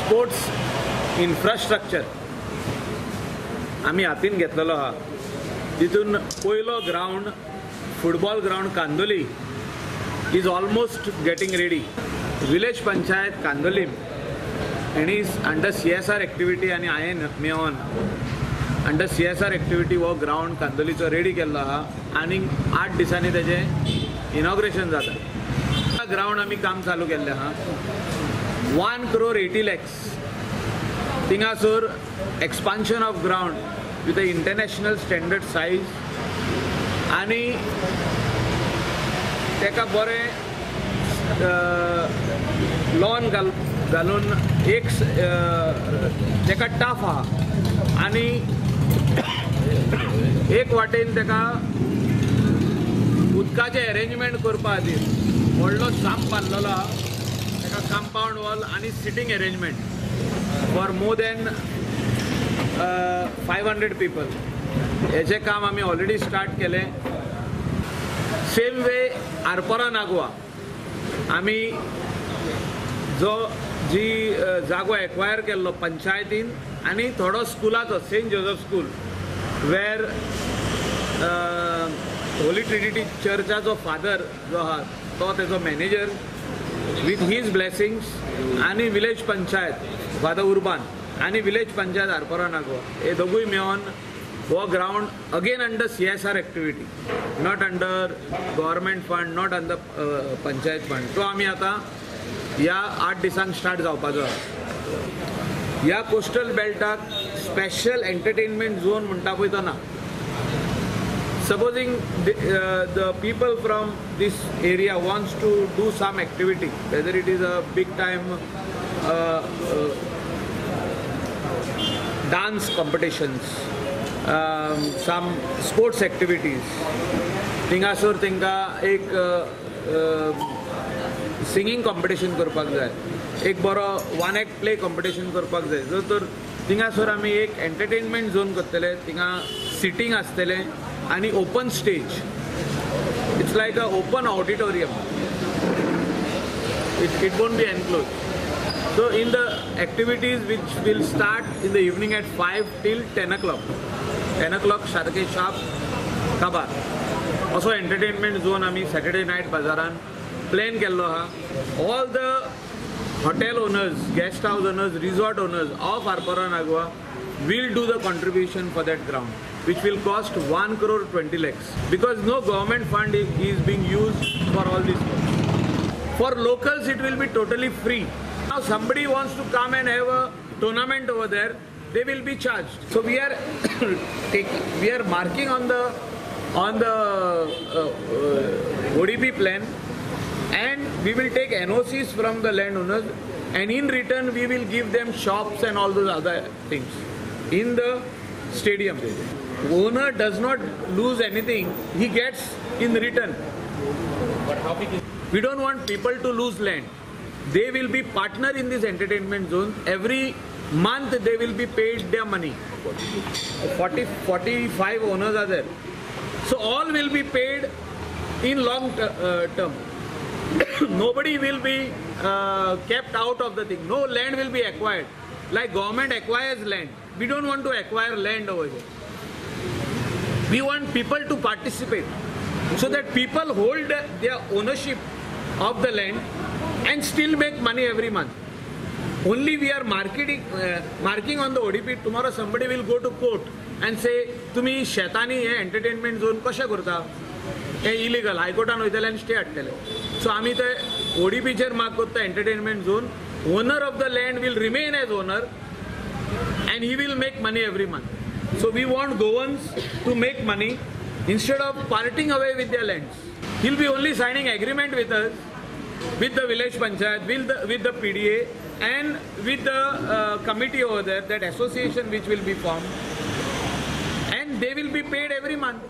Sports infrastructure आम्ही हातीन घेतलेलो आहा. तितून पयलो ground football ground Candolim is almost getting ready. Village Panchayat Kandolim and is under CSR activity आणि हांवें मेळोन अंडर CSR activity वो ग्राउंड कांदोलीचो रेडी केल्लो आहा आनी 8 दिसांनी तेजें इनॉग्रेशन जाता. ग्राउंड आमी काम चालू केल्लें आहा. 1,80 lakhs थिंगासोर expansion of ground with a international standard size आनी तेका बरें लॉन घालून एक तेका टफ आहा आनी एक वाटेन तेका उदकाचें अरेंजमेंट करपा खातीर व्हडलो साप बांदलेलो आहा. तेका कंपाउंड वॉल आनी sitting arrangement for more than 500 people. हेजें काम आमी ऑलरेडी स्टार्ट केलें. सेम वे आरपोरा नागवा आमी जी जागो एक्वायर केल्लो पंचायतीन आनी थोडो स्कुलाचो सेंट जोसेफ स्कूल वेर होली ट्रिनिटी चर्चाचो फादर जो आहा तो तेजो मॅनेजर विथ हीज ब्लेसिंग्स आनी विलेज पंचायत फादर उर्बान आनी विलेज पंचायत आरपोरा नागवा हे दोगूय मेळोन वो ground again under CSR activity not under government fund not under panchayat fund तो आमी आतां ह्या 8 दिसांक स्टार्ट जावपाचो आहा. ह्या कोस्टल बेल्टाक स्पेशल एंटरटेनमेंट झोन म्हणटा पळय तो ना. Supposing the people from this area wants to do some activity whether it is a big time dance competitions some sports activities थिंगासोर तेंकां एक सिंगींग कॉम्पिटिशन करपाक जाय एक बरो वन एक्ट प्ले कॉम्पिटिशन करपाक जाय तर थिंगासोर आमी एक एंटरटेनमेंट झोन करतले. थिंगा सिटींग आसतलें आनी open stage. It's like a open auditorium. It won't be enclose. So in the activities which will start in the evening at 5 till 10 o'clock. 10 o'clock सारके sharp काबार. Also entertainment zone आमी Saturday night बाजारान plan केल्लो आहा. All the hotel owners, guest house owners, resort owners of Arpora Nagwa will do the contribution for that ground, which will cost 1,20 lakhs because no government fund is being used for all this work. For locals it will be totally free. Now somebody wants to come and have a tournament over there, they will be charged. So we are marking on the ODP plan, and we will take NOCs from the landowners, and in return we will give them shops and all those other things in the stadium. Owner does not lose anything; he gets in return. But how big is? We don't want people to lose land. They will be partner in this entertainment zone. Every month they will be paid their money. 45 owners are there. So all will be paid in long term. Nobody will be kept out of the thing. No land will be acquired. Like government acquires land. We don't want to acquire land over here. We want people to participate so that people hold their ownership of the land and still make money every month. Only we are marking on the ODP. Tomorrow somebody will go to court and say तुम्ही शेतानी हे entertainment zone कशें करता हे illegal हायकोर्टान वयतले आनी stay हाडटले. सो आमी ते ODPचेर mark करता entertainment zone. Owner of the land will remain as owner and he will make money every month. So we want Goans to make money instead of parting away with their lands. He'll be only signing agreement with us, with the village panchayat, with the PDA and with the committee over there, that association which will be formed, and they will be paid every month.